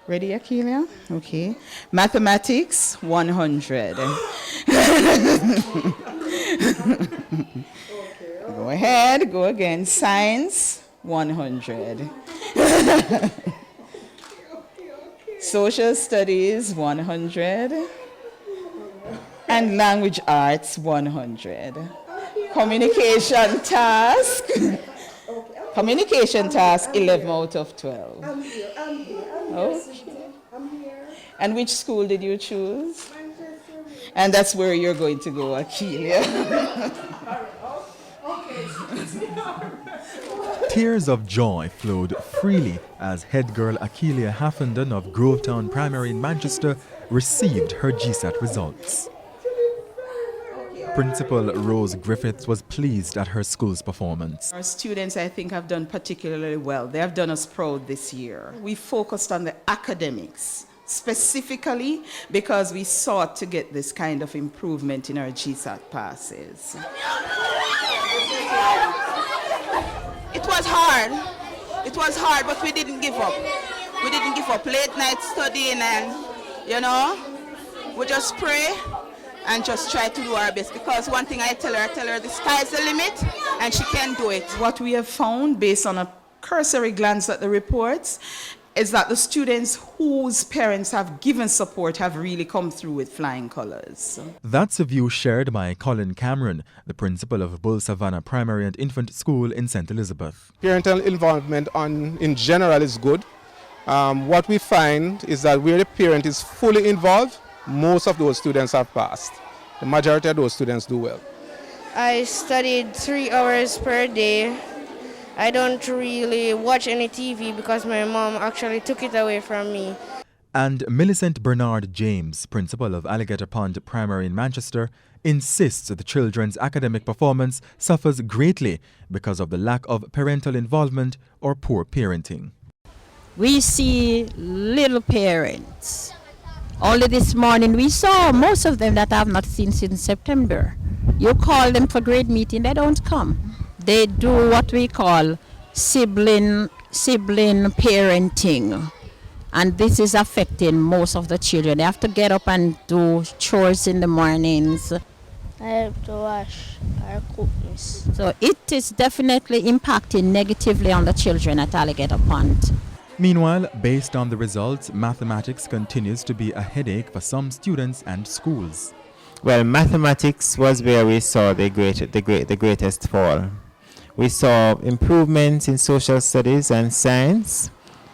Ready, Akeelia? Okay. Mathematics, 100. Go ahead, go again. Science, 100. Social studies, 100. And language arts, 100. Communication task. Communication task, 11 out of 12. I'm here. Oh. I'm here. And which school did you choose? And that's where you're going to go, Akeelia. Tears of joy flowed freely as head girl Akeelia Haffenden of GROWTOWN Primary in Manchester received her GSAT results. Principal Rose Griffiths was pleased at her school's performance. Our students, I think, have done particularly well. They have done us proud this year. We focused on the academics, specifically because we sought to get this kind of improvement in our GSAT passes. It was hard. It was hard, but we didn't give up. We didn't give up. Late night studying and, we just pray and just try to do our best, because one thing I tell her the sky's the limit and she can do it. What we have found, based on a cursory glance at the reports, is that the students whose parents have given support have really come through with flying colors. That's a view shared by Colin Cameron, the principal of Bull Savannah Primary and Infant School in St. Elizabeth. Parental involvement in general is good. What we find is that where the parent is fully involved, most of those students have passed. The majority of those students do well. I studied 3 hours per day. I don't really watch any TV because my mom actually took it away from me. And Millicent Bernard James, principal of Alligator Pond Primary in Manchester, insists the children's academic performance suffers greatly because of the lack of parental involvement or poor parenting. We see little parents. Only this morning we saw most of them that I have not seen since September. You call them for grade meeting, they don't come. They do what we call sibling parenting. And this is affecting most of the children. They have to get up and do chores in the mornings. I have to wash our cookies. So it is definitely impacting negatively on the children at Alligator Pond. Meanwhile, based on the results, mathematics continues to be a headache for some students and schools. Well, mathematics was where we saw the greatest fall. We saw improvements in social studies and science,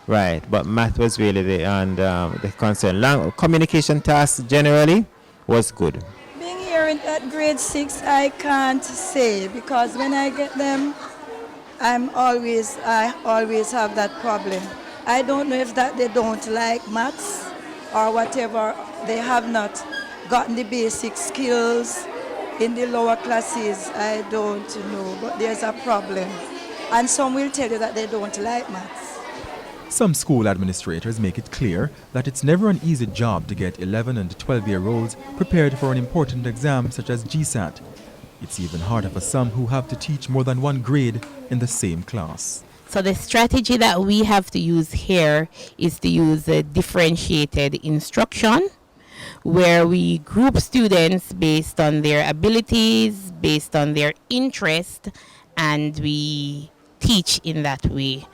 right? But math was really the concern. Communication tasks generally was good. Being here at grade 6, I can't say, because when I get them, I always have that problem. I don't know if that they don't like maths or whatever. They have not gotten the basic skills in the lower classes. I don't know, but there's a problem. And some will tell you that they don't like maths. Some school administrators make it clear that it's never an easy job to get 11 and 12-year-olds prepared for an important exam such as GSAT. It's even harder for some who have to teach more than one grade in the same class. So the strategy that we have to use here is to use a differentiated instruction, where we group students based on their abilities, based on their interest, and we teach in that way.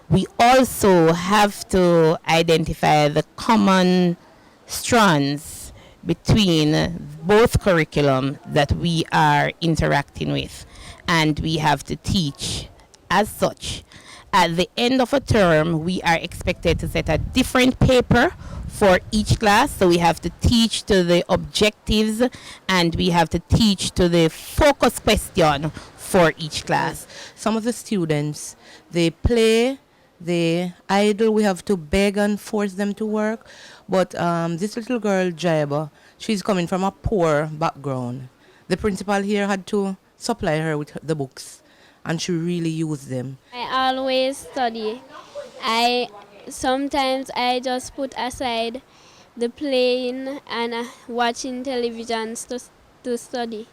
We also have to identify the common strands between both curriculum that we are interacting with, and we have to teach as such. At the end of a term, we are expected to set a different paper for each class. So we have to teach to the objectives and we have to teach to the focus question for each class. Some of the students, they play, they idle, we have to beg and force them to work. But this little girl, JAIBA, she's coming from a poor background. The principal here had to supply her with the books, and she really used them. I always study. Sometimes I just put aside the playing and watching television to study.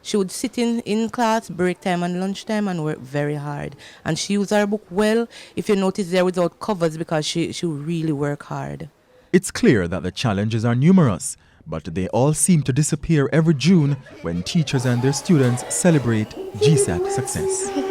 She would sit in class, break time and lunchtime, and work very hard. And she used her book well, if you notice there without covers, because she really worked hard. It's clear that the challenges are numerous, but they all seem to disappear every June when teachers and their students celebrate GSAT success.